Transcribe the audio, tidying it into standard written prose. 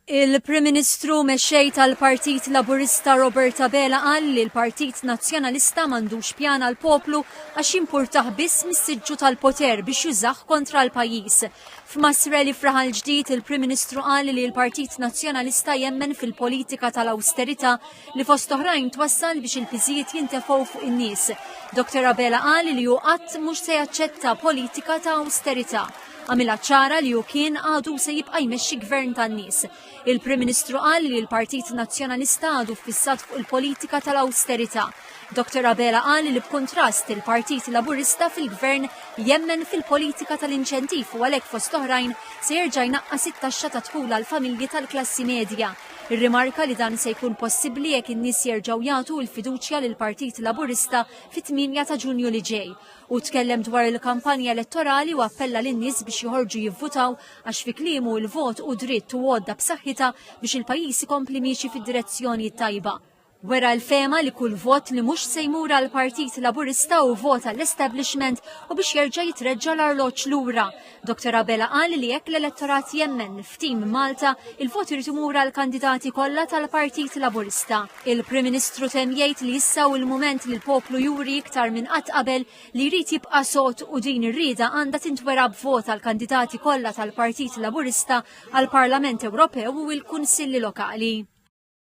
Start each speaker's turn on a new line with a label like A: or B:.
A: Il-Prim Ministru mexxej tal-Partit Laburista Robert Abela qal li l-Partit Nazzjonalista m'għandux pjan għall poplu għax jimpurtah biss mis-siġġu tal-poter biex jużah kontra l-pajjiż. F'Masreli fraħal ġdid il-Prim Ministru qal li l-Partit Nazzjonalista jemmen fil-politika tal-awsterità li fost oħrajn twassal biex il-piżijiet jintefgħu fuq in-nies. Dr. Abela qal li hu qatt mhux se jaċċetta politika ta' awsterità. Għamilha ċara li hu kien għadu se jibqa' jmexxi gvern tan-nies. Il-Prim Ministru qal li l-Partit Nazzjonalista għadu fissat fuq il-politika tal-awsterità. Dr. Abela qal li b'kuntrast il-Partit Laburista fil-Gvern jemmen fil-politika tal-inċentiv u għalhekk fost oħrajn se jerġa' jnaqqas it-taxxa ta' dħul għall-familji tal-klassi medja. Irrimarka li dan se jkun possibbli jekk in-nies jerġgħu jagħtu l-fiduċja lill-Partit Laburista fit-8 ta' Ġunju li ġej. U tkellem dwar il-kampanja elettorali u appella lin-nies biex joħorġu jivvutaw għax fi kliemu l-vot u dritt u għodda b'saħħitha biex il-pajjiż ikompli miexi fid-direzzjoni tajba. Wera l-fema li kull vot li mhux se jmur għall Partit Laburista u vota l-establishment u biex jerġa' jitreġġa l-arloġġ lura. Dr. Abela qal li jekk l-elettorat jemmen f'tim Malta, il-vot irid imur għall kandidati kollha tal-Partit Laburista. Il-Prim Ministru temm jgħid li issa u l-mument li l-poplu juri iktar minn qatt qabel li jrid jibqa' sod u din ir-rieda għandha tintwera b'vot għall kandidati kollha tal-Partit Laburista għall-Parlament Ewropew u l-Kunsilli Lokali.